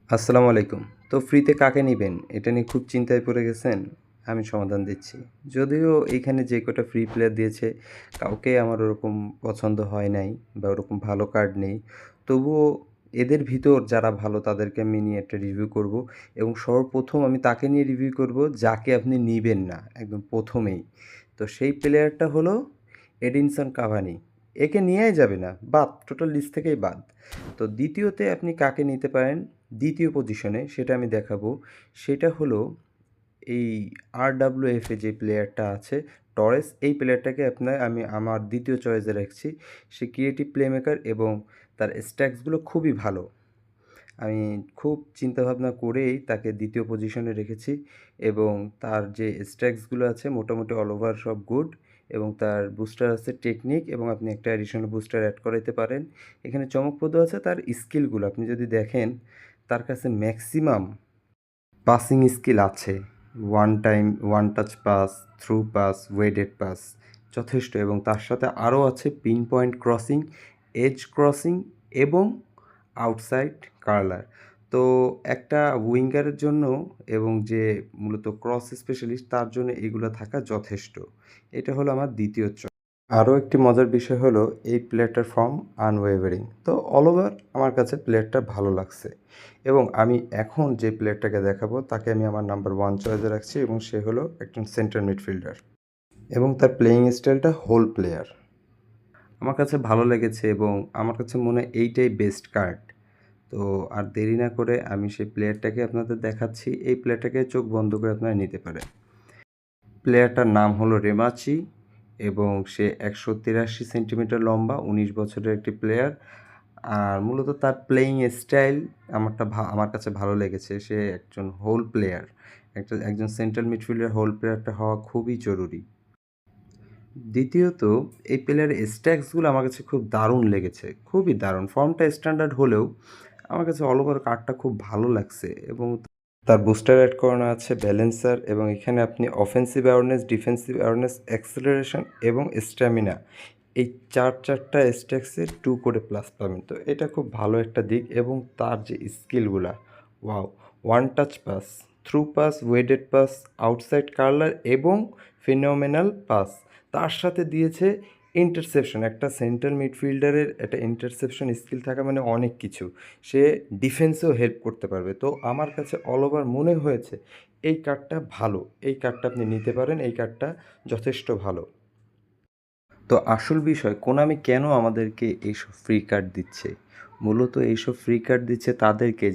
আসসালামু আলাইকুম। তো ফ্রিতে কাকে নিবেন? এটা নিয়ে খুব চিন্তায় পড়ে গেছেন? আমি সমাধান দিচ্ছি। যদিও এইখানে যে কটা ফ্রি প্লেয়ার দিয়েছে, কাউকেই আমার ওরকম পছন্দ হয় নাই বা ওরকম ভালো কার্ড নেই। তবুও এদের ভিতর যারা ভালো তাদেরকে আমি নিয়ে একটা রিভিউ করব এবং সর্বপ্রথম আমি তাকে নিয়ে রিভিউ করব যাকে আপনি নিবেন না একদম ১ম এই। তো সেই প্লেয়ারটা হলো এডিনসন কাভানি। একে নেয়াই যাবে না। বাদ, টোটাল লিস্ট থেকেই বাদ। তো দ্বিতীয়তে আপনি কাকে নিতে পারেন? দ্বিতীয় পজিশনে সেটা আমি দেখাবো। সেটা হলো এই RWF এ যে প্লেয়ারটা আছে টরেস, এই প্লেয়ারটাকে আমি আমার দ্বিতীয় চয়েসে রাখছি। সে ক্রিয়েটিভ প্লেমেকার এবং তার স্ট্যাটসগুলো খুবই ভালো। আমি খুব চিন্তাভাবনা করেই তাকে দ্বিতীয় পজিশনে রেখেছি এবং তার যে স্ট্যাটসগুলো আছে মোটামুটি অল ওভার সব গুড এবং তার বুস্টার আছে টেকনিক এবং আপনি একটা অ্যাডিশনাল বুস্টার অ্যাড করাইতে পারেন। এখানে চমকপ্রদ আছে তার স্কিলগুলো। আপনি যদি দেখেন তার কাছে ম্যাক্সিমাম পাসিং স্কিল আছে। One time, one touch pass, through pass, weighted pass যথেষ্ট এবং তার সাথে আরও আছে pinpoint crossing, edge crossing এবং আউটসাইড কার্লার। তো একটা উইঙ্গারের জন্য এবং যে মূলত ক্রস স্পেশালিস্ট তার জন্য এগুলো থাকা যথেষ্ট। এটা হলো আমার দ্বিতীয় চয়েস। আরও একটি মজার বিষয় হলো এই প্লেয়ারটার ফর্ম আনওয়েভারিং। তো অল ওভার আমার কাছে প্লেয়ারটা ভালো লাগছে এবং আমি এখন যে প্লেয়ারটাকে দেখাবো তাকে আমি আমার নাম্বার 1 চয়েসে রাখছি এবং সে হলো একজন সেন্টার মিডফিল্ডার এবং তার প্লেয়িং স্টাইলটা হোল প্লেয়ার। আমার কাছে ভালো লেগেছে এবং আমার কাছে মনে হয় এইটাই বেস্ট কার্ড। তো আর দেরি না করে আমি সেই প্লেয়ারটাকে আপনাদের দেখাচ্ছি। এই প্লেয়ারটাকে চোখ বন্ধ করে আপনারা নিতে পারেন। প্লেয়ারটার নাম হলো রেমাচি এবং সে ১৮৩ সেন্টিমিটার লম্বা, ১৯ বছরের একটি প্লেয়ার। আর মূলত তার প্লেয়িং স্টাইল আমার কাছে ভালো লেগেছে। সে একজন হোল প্লেয়ার। একজন সেন্ট্রাল মিডফিল্ডার হোল প্লেয়ারটা হওয়া খুবই জরুরি। দ্বিতীয়ত এই প্লেয়ারের স্ট্যাটসগুলো আমার কাছে খুব দারুণ লেগেছে। খুবই দারুণ। ফর্মটা স্ট্যান্ডার্ড হলেও আমার কাছে অল ওভার কার্ডটা খুব ভালো লাগছে এবং তার বুস্টার অ্যাড করানো আছে ব্যালেন্সার এবং এখানে আপনি offensive awareness, defensive awareness, acceleration এবং স্ট্যামিনা এই ৪টা স্ট্যাটসে 2 করে প্লাস পাবেন। তো এটা খুব ভালো একটা দিক এবং তার যে স্কিলগুলা, wow! One touch pass, through pass, weighted pass, outside curler এবং ফিনোমেনাল পাস। তার সাথে দিয়েছে ইন্টারসেপশন। একটা সেন্ট্রাল মিডফিল্ডারের একটা ইন্টারসেপশন স্কিল থাকা মানে অনেক কিছু। সে ডিফেন্সেও হেল্প করতে পারবে। তো আমার কাছে অল ওভার মনে হয়েছে এই কার্ডটা ভালো। এই কার্ডটা আপনি নিতে পারেন। এই কার্ডটা যথেষ্ট ভালো। তো আসল বিষয় কোনামি কেন আমাদেরকে এইসব ফ্রি কার্ড দিচ্ছে? মূলত এইসব ফ্রি কার্ড দিচ্ছে তাদেরকে